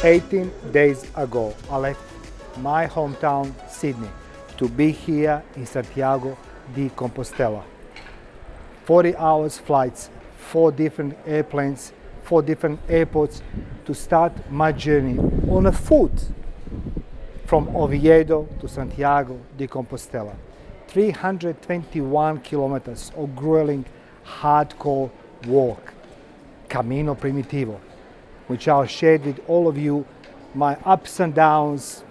18 days ago, I left my hometown, Sydney, to be here in Santiago de Compostela. 40 hours flights, 4 different airplanes, 4 different airports to start my journey on a foot from Oviedo to Santiago de Compostela. 321 kilometers of grueling, hardcore walk, Camino Primitivo, which I'll share with all of you, my ups and downs,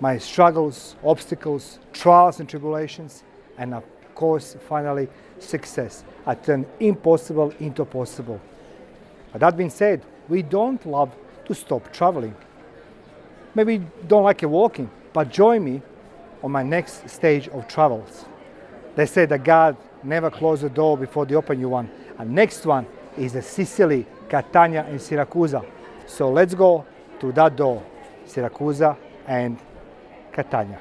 my struggles, obstacles, trials and tribulations, and of course, finally, success. I turn impossible into possible. But that being said, we don't love to stop traveling. Maybe don't like walking, but join me on my next stage of travels. They say that God never closes the door before they open you one. And next one is the Sicily, Catania and Siracusa. So let's go to that door, Siracusa and Catania.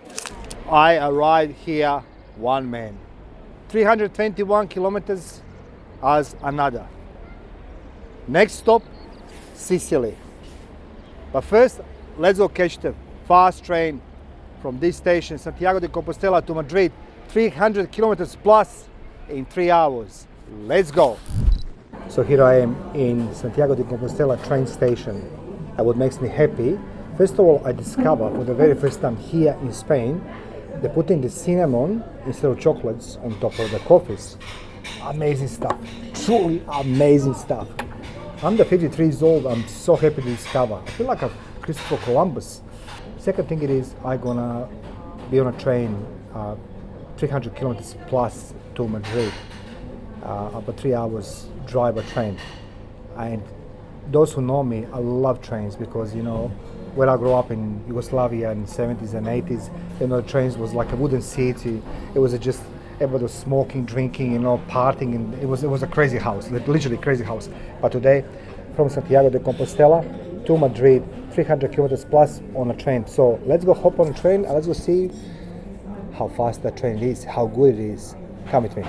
I arrived here one man. 321 kilometers as another. Next stop, Sicily. But first, let's go catch the fast train from this station, Santiago de Compostela to Madrid, 300 kilometers plus in 3 hours. Let's go. So here I am in Santiago de Compostela train station. And what makes me happy, first of all, I discovered for the very first time here in Spain, they're putting the cinnamon instead of chocolates on top of the coffees. Amazing stuff, truly amazing stuff. I'm 53 years old, I'm so happy to discover. I feel like a Christopher Columbus. Second thing it is, I'm gonna be on a train 300 kilometers plus to Madrid. About 3 hours drive a train. And those who know me, I love trains because, you know, where I grew up in Yugoslavia in the 70s and 80s, you know, trains was like a wooden seat. It was just everybody was smoking, drinking, you know, partying, and it was a crazy house, literally crazy house. But today, from Santiago de Compostela to Madrid, 300 kilometers plus on a train. So let's go hop on a train and let's go see how fast that train is, how good it is. Come with me.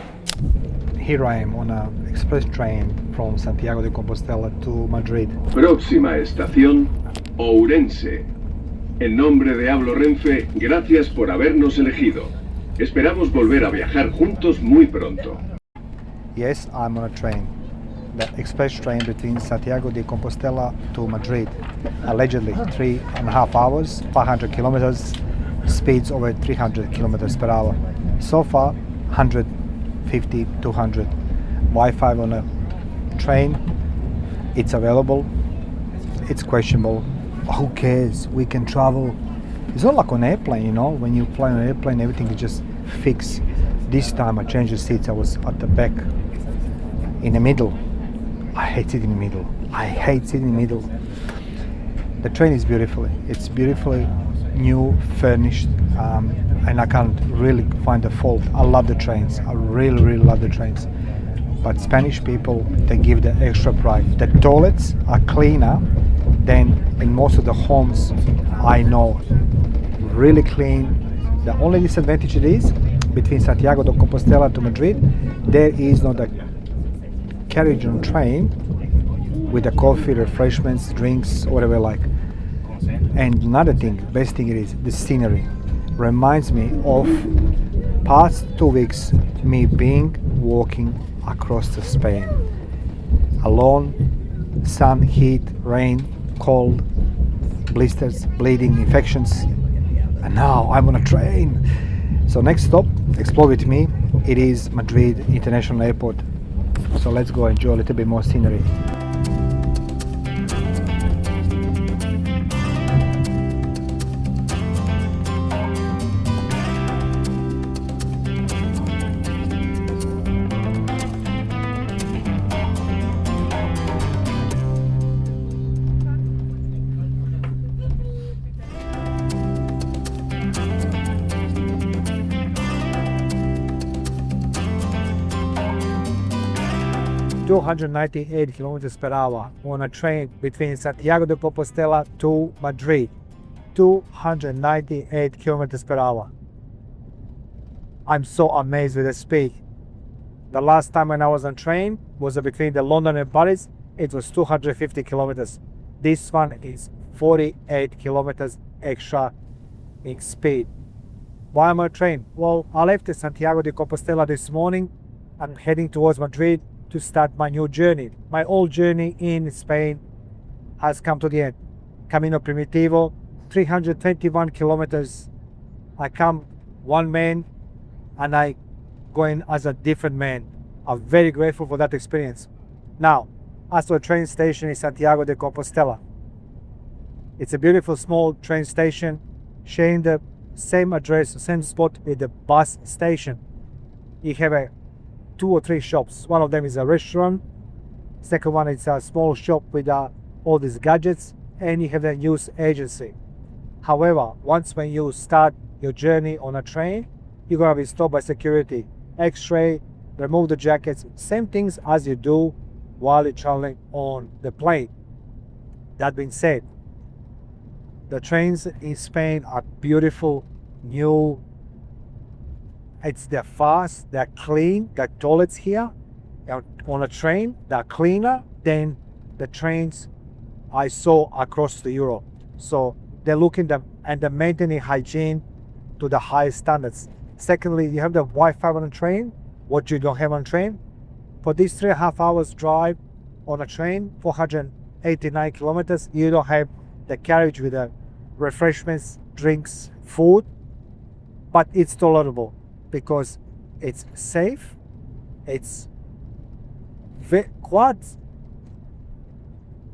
Here I am on an express train from Santiago de Compostela to Madrid. Próxima estación, Ourense. En nombre de Hablo Renfe, gracias por habernos elegido. Esperamos volver a viajar juntos muy pronto. Yes, I'm on a train. The express train between Santiago de Compostela to Madrid. Allegedly 3.5 hours, 500 kilometers, speeds over 300 kilometers per hour. So far, 150, 200. Wi-Fi on a train, it's available, it's questionable. Who cares? We can travel. It's not like on an airplane, you know, when you fly on an airplane, everything is just fixed. This time I changed the seats, I was at the back, in the middle. I hate sitting in the middle. I hate sitting in the middle. The train is beautifully, it's beautifully new, furnished, and I can't really find a fault. I love the trains, I really, really love the trains. But Spanish people, they give the extra pride. The toilets are cleaner than in most of the homes I know. Really clean. The only disadvantage it is, between Santiago de Compostela to Madrid, there is not a carriage on train with the coffee, refreshments, drinks, whatever you like. And another thing, best thing it is, the scenery. Reminds me of past 2 weeks, me walking across to Spain. Alone, sun, heat, rain, cold, blisters, bleeding, infections. And now I'm on a train. So next stop, explore with me, it is Madrid International Airport. So let's go enjoy a little bit more scenery. ...298 kilometers per hour on a train between Santiago de Compostela to Madrid. 298 kilometers per hour. I'm so amazed with the speed. The last time when I was on train was between the London and Paris. It was 250 kilometers. This one is 48 kilometers extra in speed. Why am I train? Well, I left Santiago de Compostela this morning. I'm heading towards Madrid to start my new journey. My old journey in Spain has come to the end. Camino Primitivo, 321 kilometers. I come one man and I go in as a different man. I'm very grateful for that experience. Now, as to a train station in Santiago de Compostela. It's a beautiful small train station sharing the same address, same spot with the bus station. You have 2 or 3 shops. One of them is a restaurant. Second one is a small shop with all these gadgets, and you have a news agency. However, once when you start your journey on a train, you're gonna be stopped by security. X-ray, remove the jackets, same things as you do while you're traveling on the plane. That being said, the trains in Spain are beautiful, new. They're fast, they're clean. The toilets here on a train, they're cleaner than the trains I saw across the Europe. So they're looking them and they're maintaining hygiene to the highest standards. Secondly, you have the Wi-Fi on a train, what you don't have on a train. For these 3.5 hours drive on a train, 489 kilometers, you don't have the carriage with the refreshments, drinks, food, but it's tolerable because it's safe, it's quite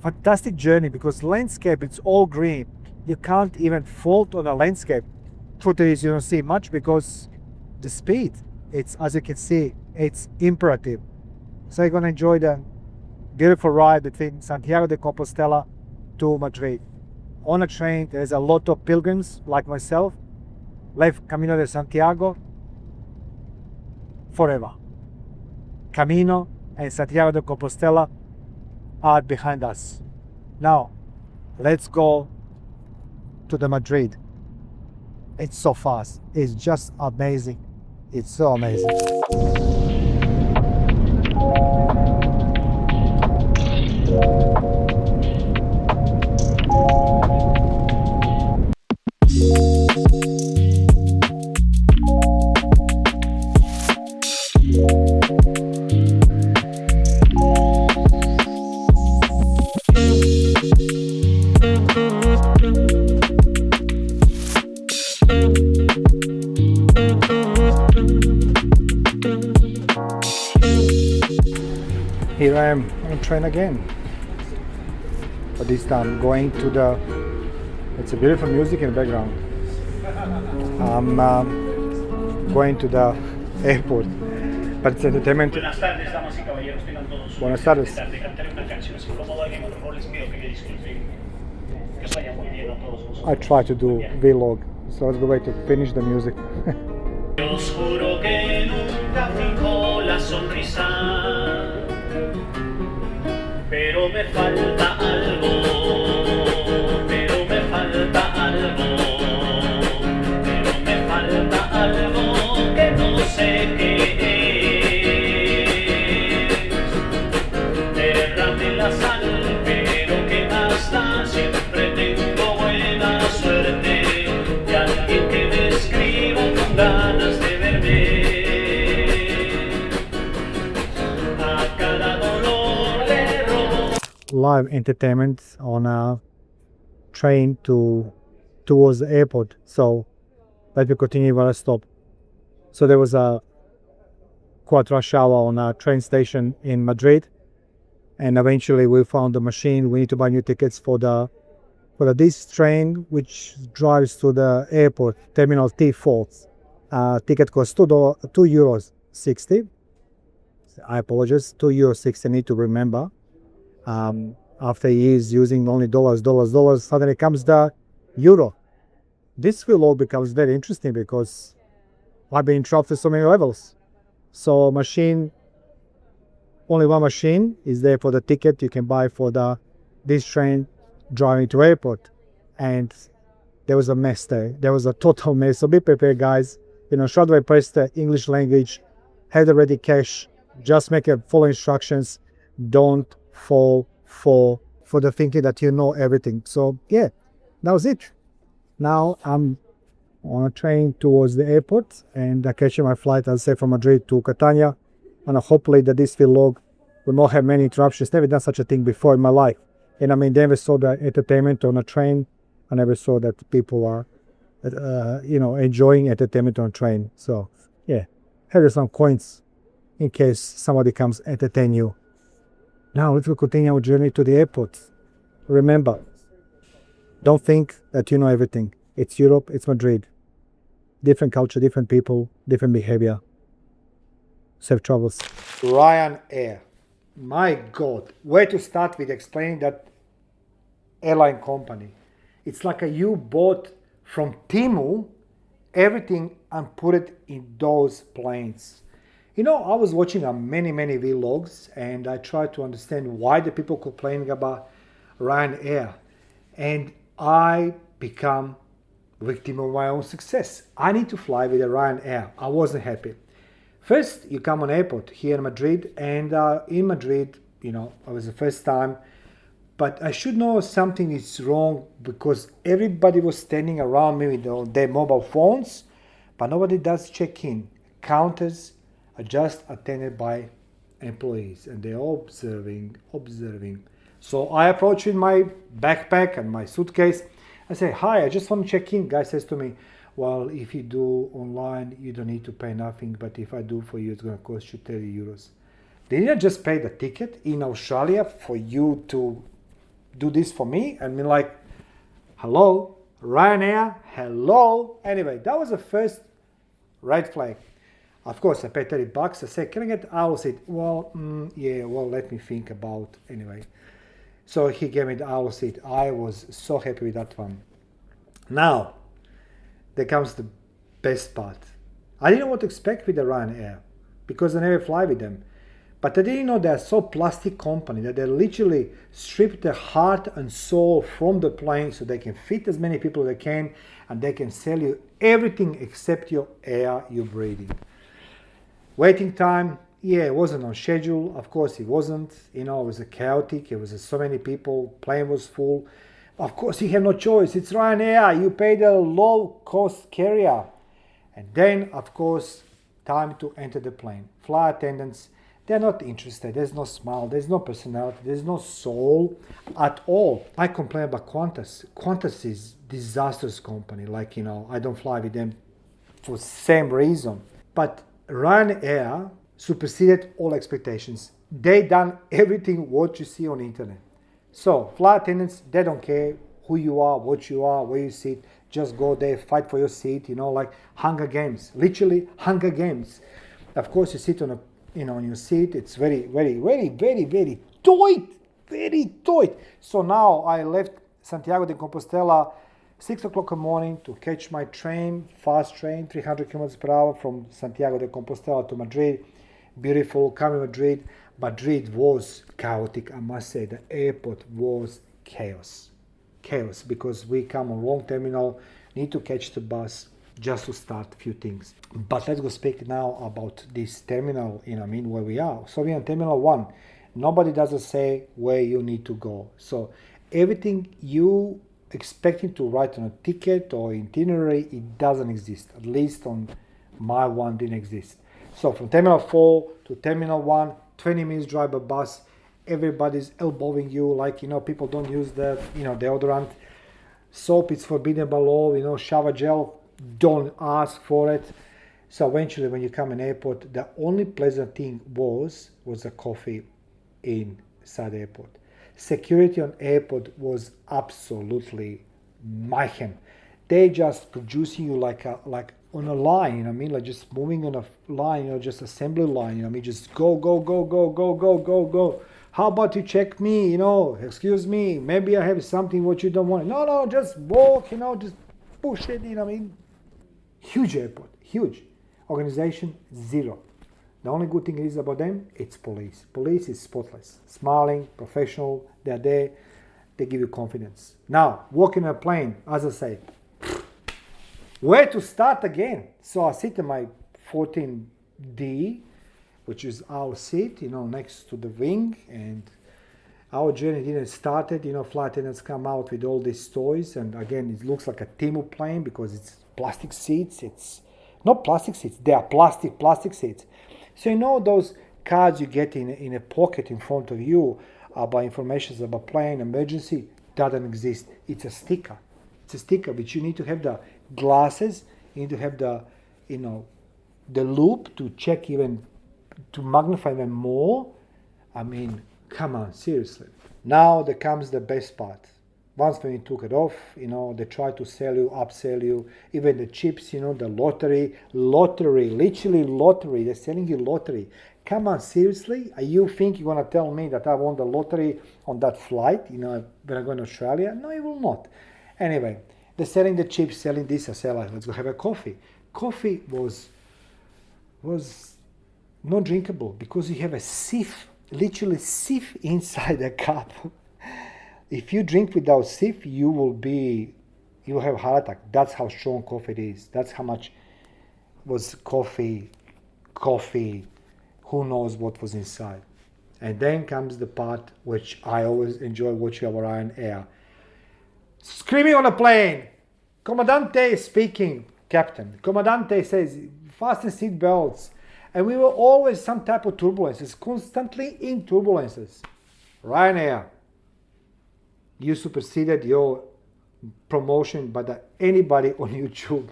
fantastic journey because landscape, it's all green. You can't even fault on a landscape. Truth is, you don't see much because the speed, it's, as you can see, it's imperative. So you're gonna enjoy the beautiful ride between Santiago de Compostela to Madrid. On a train, there's a lot of pilgrims like myself, left Camino de Santiago forever. Camino and Santiago de Compostela are behind us. Now, let's go to the Madrid. It's so fast. It's just amazing. It's so amazing. Here I am on a train again, but this time going to the, it's a beautiful music in the background. I'm going to the airport, but it's entertainment. Buenas tardes, damas y caballeros, tengan todos. Buenas tardes. Cantaré una canción así como alguien otro rol, les pido que me disculpen. Que os vaya muy bien a todos vosotros. I try to do vlog, so that's the way to finish the music. Os juro que nunca fijo la sonrisa, pero me falta algo, pero me falta algo, pero me falta algo que no sé qué es. Derrame la sal, pero que hasta siempre tengo buena suerte de alguien que me escriba con ganas de verme. A cada dolor le robo. Live entertainment on a train towards the airport. So let me continue while I stop. So there was a quite rush hour on a train station in Madrid, and eventually we found the machine. We need to buy new tickets for this train which drives to the airport, terminal T4. Ticket costs €2.60. I apologize, €2.60. I need to remember. After years using only dollars, suddenly comes the euro. This will all becomes very interesting because I've been trapped to so many levels. So only one machine is there for the ticket you can buy for this train driving to airport. And there was a mess there. There was a total mess. So be prepared, guys. Straight away press the English language, have the ready cash, just follow instructions, don't fall for for the thinking that you know everything. So yeah, that was it. Now I'm on a train towards the airport and I'm catching my flight, I'll say, from Madrid to Catania. And hopefully that this vlog will not have many interruptions. Never done such a thing before in my life. And I mean, never saw the entertainment on a train. I never saw that people are, enjoying entertainment on a train. So yeah, here are some coins in case somebody comes entertain you. Now let's continue our journey to the airport. Remember, don't think that you know everything. It's Europe, it's Madrid. Different culture, different people, different behavior. Safe travels. Ryanair. My God, where to start with explaining that airline company? It's like you bought from Temu everything and put it in those planes. I was watching many vlogs and I tried to understand why the people complaining about Ryanair, and I become victim of my own success. I need to fly with a Ryanair. I wasn't happy. First, you come on airport here in Madrid, and in Madrid, it was the first time, but I should know something is wrong because everybody was standing around me with their mobile phones, but nobody does check in. Counters are just attended by employees and they're observing. So I approach with my backpack and my suitcase. I say, hi, I just want to check in. Guy says to me, well, if you do online, you don't need to pay nothing. But if I do for you, it's going to cost you 30 euros. Didn't I just pay the ticket in Australia for you to do this for me? I mean, like, hello, Ryanair, hello. Anyway, that was the first red flag. Of course, I paid $30. I said, can I get aisle seat? Well, let me think about anyway. So he gave me the aisle seat. I was so happy with that one. Now, there comes the best part. I didn't know what to expect with the Ryanair because I never fly with them. But I didn't know they're so plastic company that they literally strip the heart and soul from the plane so they can fit as many people as they can, and they can sell you everything except your air you're breathing. Waiting time, it wasn't on schedule. Of course, it wasn't. It was chaotic. It was so many people. Plane was full. Of course, you have no choice. It's Ryanair. You pay the low-cost carrier. And then, of course, time to enter the plane. Flight attendants, they're not interested. There's no smile. There's no personality. There's no soul at all. I complain about Qantas. Qantas is disastrous company. I don't fly with them for the same reason. But Ryanair superseded all expectations. They done everything what you see on the internet. So flight attendants, they don't care who you are, what you are, where you sit. Just go there, fight for your seat. Like Hunger Games, literally Hunger Games. Of course, you sit on your seat. It's very tight. So now I left Santiago de Compostela 6 o'clock in the morning to catch my train, fast train, 300 kilometers per hour from Santiago de Compostela to Madrid. Beautiful, coming Madrid. Madrid was chaotic, I must say. The airport was chaos. Because we come on wrong terminal, need to catch the bus just to start a few things. But let's go speak now about this terminal, where we are. So we're on Terminal 1. Nobody doesn't say where you need to go. So everything you expecting to write on a ticket or itinerary, it doesn't exist. At least on my one didn't exist. So from Terminal 4 to Terminal 1, 20 minutes drive by bus. Everybody's elbowing you, people don't use the, deodorant. Soap is forbidden by law, shower gel, don't ask for it. So eventually when you come in airport, the only pleasant thing was the coffee inside the airport. Security on airport was absolutely mayhem. They just producing you like on a line, like just moving on a line, just assembly line, just go. How about you check me, excuse me, maybe I have something what you don't want. No, just walk, just push it, Huge airport, huge. Organization, zero. The only good thing is about them, it's police. Police is spotless, smiling, professional, they're there, they give you confidence. Now, walking a plane, as I say, where to start again? So I sit in my 14D, which is our seat, next to the wing, and Our journey didn't start. Flight attendants come out with all these toys, and again, it looks like a Timu plane because it's plastic seats. It's not plastic seats; they are plastic seats. So those cards you get in a pocket in front of you about information about plane emergency doesn't exist. It's a sticker. It's a sticker which you need to have the glasses. You need to have the the loop to check even to magnify even more. I mean, come on, seriously. Now there comes the best part. Once when you took it off, they try to sell you, upsell you, even the chips, the lottery, literally lottery. They're selling you lottery. Come on, seriously? Are you think you're going to tell me that I won the lottery on that flight, when I go to Australia? No, you will not. Anyway, they're selling the chips, selling this. I say, let's go have a coffee. Coffee was not drinkable because you have a sieve, literally sieve inside the cup. If you drink without sieve, you will have a heart attack. That's how strong coffee is. That's how much was coffee, who knows what was inside. And then comes the part which I always enjoy watching over Ryanair. Screaming on a plane. Comandante is speaking, captain. Comandante says, fasten seat belts. And we were always some type of turbulences, constantly in turbulences. Ryanair, you superseded your promotion by anybody on YouTube.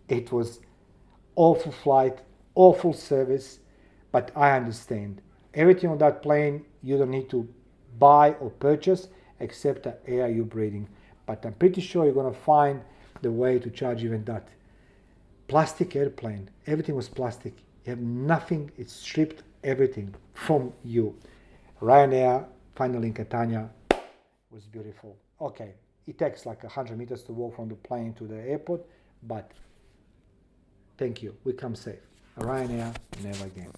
It was awful flight, awful service, but I understand. Everything on that plane you don't need to buy or purchase except the air you're breathing. But I'm pretty sure you're going to find the way to charge even that. Plastic airplane, everything was plastic. You have nothing, it stripped everything from you. Ryanair, finally in Catania, was beautiful. Okay, it takes like 100 meters to walk from the plane to the airport, but thank you, we come safe. Ryanair, never again.